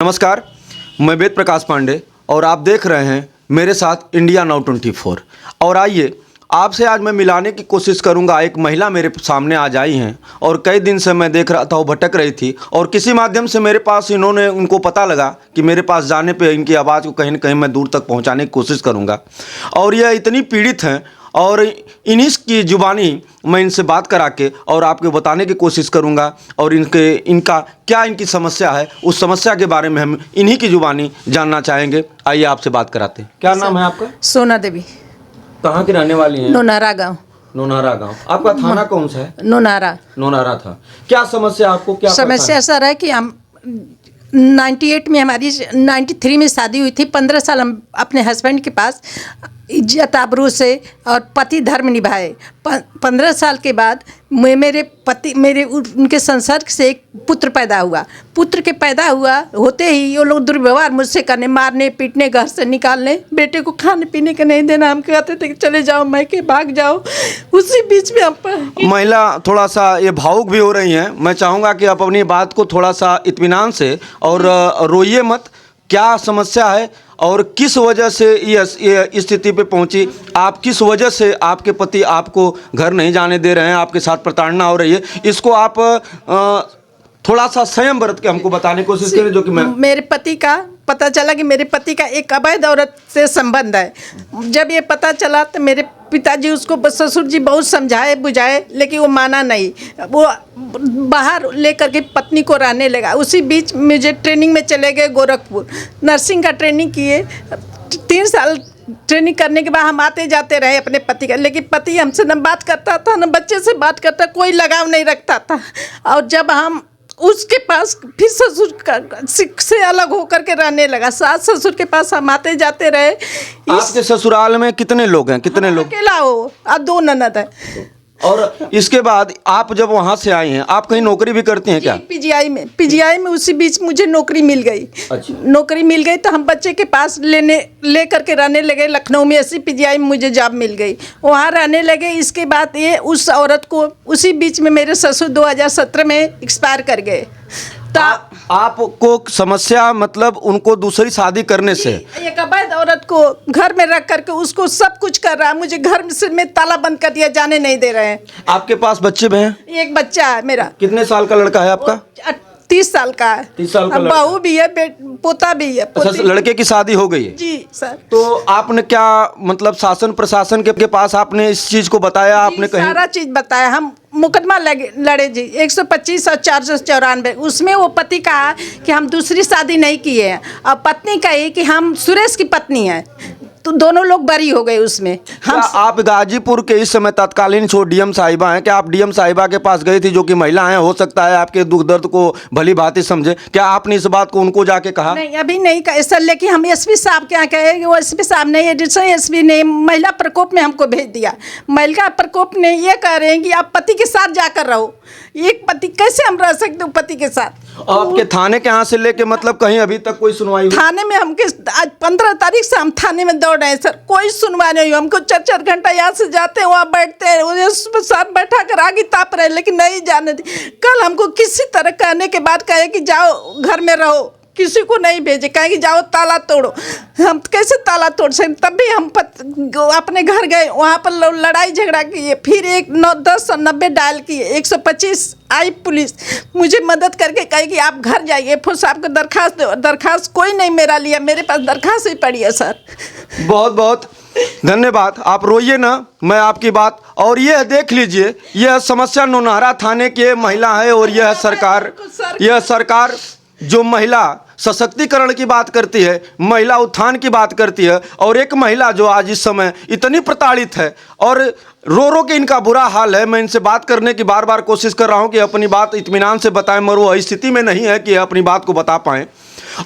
नमस्कार, मैं वेद प्रकाश पांडे और आप देख रहे हैं मेरे साथ इंडिया नाउ 24। और आइए आपसे आज मैं मिलाने की कोशिश करूंगा। एक महिला मेरे सामने आज आई हैं और कई दिन से मैं देख रहा था वो भटक रही थी और किसी माध्यम से मेरे पास उनको पता लगा कि मेरे पास जाने पे इनकी आवाज़ को कहीं न कहीं मैं दूर तक पहुंचाने की कोशिश करूंगा। और यह इतनी पीड़ित हैं और इन्हीं की जुबानी मैं इनसे बात करा के और आपको बताने की कोशिश करूंगा और इनकी समस्या है, उस समस्या के बारे में हम इन्हीं की जुबानी जानना चाहेंगे। आइए आपसे बात कराते हैं। क्या नाम है आपका? सोना देवी। कहाँ की रहने वाली हैं? नोनारा गांव। नोनारा गांव। आपका थाना कौन सा है? नोनारा था। क्या समस्या आपको? क्या समस्या सर है कि हम 98 में हमारी 93 में शादी हुई थी। 15 साल हम अपने हस्बैंड के पास इज्जत आबरू से और पति धर्म निभाए। 15 साल के बाद मेरे उनके संसर्ग से एक पुत्र पैदा हुआ। पुत्र के पैदा हुआ होते ही वो लोग दुर्व्यवहार मुझसे करने, मारने पीटने, घर से निकालने, बेटे को खाने पीने के नहीं देना। हम कहते थे कि चले जाओ मैके, भाग जाओ। उसी बीच में हम महिला थोड़ा सा ये भावुक भी हो रही हैं। मैं चाहूँगा कि आप अपनी बात को थोड़ा सा इत्मीनान से और रोइए मत। क्या समस्या है और किस वजह से ये स्थिति पे पहुंची? आप किस वजह से आपके पति आपको घर नहीं जाने दे रहे हैं, आपके साथ प्रताड़ना हो रही है? इसको आप थोड़ा सा संयम बरत के हमको बताने की कोशिश करें। जो कि मेरे पति का पता चला कि मेरे पति का एक अवैध औरत से संबंध है। जब ये पता चला तो मेरे पिताजी उसको ससुर जी बहुत समझाए बुझाए, लेकिन वो माना नहीं। वो बाहर लेकर के पत्नी को रहने लगा। उसी बीच मुझे ट्रेनिंग में चले गए गोरखपुर, नर्सिंग का ट्रेनिंग किए। 3 साल ट्रेनिंग करने के बाद हम आते जाते रहे अपने पति का, लेकिन पति हमसे न बात करता था न बच्चे से बात करता, कोई लगाव नहीं रखता था। और जब हम उसके पास फिर ससुर से अलग होकर के रहने लगा, सास ससुर के पास हम आते जाते रहे। आपके ससुराल में कितने लोग हैं? कितने लोग? अकेला हो और 2 ननद है। और इसके बाद आप जब वहाँ से आई हैं, आप कहीं नौकरी भी करती हैं क्या? पीजीआई में उसी बीच मुझे नौकरी मिल गई। अच्छा। नौकरी मिल गई तो हम बच्चे के पास ले करके रहने लगे। लखनऊ में ऐसी पीजीआई में मुझे जॉब मिल गई, वहाँ रहने लगे। इसके बाद ये उस औरत को उसी बीच में मेरे ससुर 2017 में एक्सपायर कर गए। आपको समस्या मतलब उनको दूसरी शादी करने से? एक अवैध औरत को घर में रख करके उसको सब कुछ कर रहा है। मुझे घर से में ताला बंद कर दिया, जाने नहीं दे रहे हैं। आपके पास बच्चे भी हैं? एक बच्चा है मेरा। कितने साल का लड़का है आपका? 30 साल का है। 30 साल का बहू भी है, पोता भी है। अच्छा, लड़के की शादी हो गई है? जी सर। तो आपने क्या मतलब शासन प्रशासन के पास आपने इस चीज को बताया? आपने कहीं सारा चीज बताया। हम मुकदमा लड़े जी 125 और 494। उसमें वो पति कहा कि हम दूसरी शादी नहीं किए हैं और पत्नी कही कि हम सुरेश की पत्नी हैं। तो दोनों लोग बरी हो गए उसमें। हम आप गाजीपुर के इस समय तत्कालीन डीएम साहिबा हैं, क्या आप डीएम साहिबा के पास गई थी जो कि महिला हैं? हो सकता है आपके दुख दर्द को भली भांति समझे। क्या आपने इस बात को उनको जाके कहा? नहीं, अभी नहीं कहा सर, लेकिन हम एसपी साहब के यहाँ कहे। वो एसपी साहब ने, एडिशनल एसपी ने महिला प्रकोप में हमको भेज दिया। महिला प्रकोप ने ये कह रहे हैं कि आप पति के साथ जाकर रहो। एक पति कैसे हम रह सकते हो पति के साथ? आपके थाने के यहाँ से लेके मतलब कहीं अभी तक कोई सुनवाई? थाने में हमके आज 15 तारीख से हम थाने में दौड़ रहे हैं सर, कोई सुनवाई नहीं हुई। हमको 4-4 घंटा यहाँ से जाते हैं, वहाँ बैठते हैं, साथ बैठा कर आगे ताप रहे, लेकिन नहीं जाने दी। कल हमको किसी तरह कहने के बाद कहे कि जाओ घर में रहो, किसी को नहीं भेजे, कहें कि जाओ ताला तोड़ो। हम कैसे ताला तोड़ सकते? तब भी हम अपने घर गए, वहाँ पर लड़ाई झगड़ा किए, फिर 1-9-10 और 90 डायल किए। 125 आई पुलिस मुझे मदद करके कही कि आप घर जाइए, फिर साहब को दरखास्त दो। दरखास्त कोई नहीं मेरा लिया, मेरे पास दरखास्त ही पड़ी है सर। बहुत बहुत धन्यवाद। आप रोइए ना, मैं आपकी बात। और यह देख लीजिए, यह समस्या नोनारा थाने की महिला है और यह सरकार जो महिला सशक्तिकरण की बात करती है, महिला उत्थान की बात करती है, और एक महिला जो आज इस समय इतनी प्रताड़ित है और रो के इनका बुरा हाल है। मैं इनसे बात करने की बार बार कोशिश कर रहा हूं कि अपनी बात इत्मीनान से बताएं, मगर वो स्थिति में नहीं है कि अपनी बात को बता पाएं।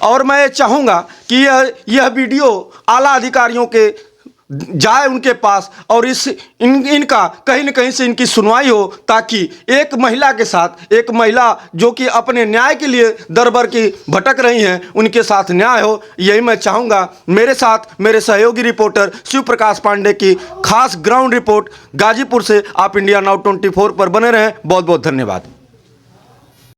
और मैं चाहूँगा कि यह वीडियो आला अधिकारियों के जाए उनके पास और इनका कहीं न कहीं से इनकी सुनवाई हो, ताकि एक महिला के साथ, एक महिला जो कि अपने न्याय के लिए दरबर की भटक रही हैं, उनके साथ न्याय हो, यही मैं चाहूँगा। मेरे साथ मेरे सहयोगी रिपोर्टर शिव प्रकाश पांडे की खास ग्राउंड रिपोर्ट गाजीपुर से। आप इंडिया नाउ 24 पर बने रहें। बहुत बहुत धन्यवाद।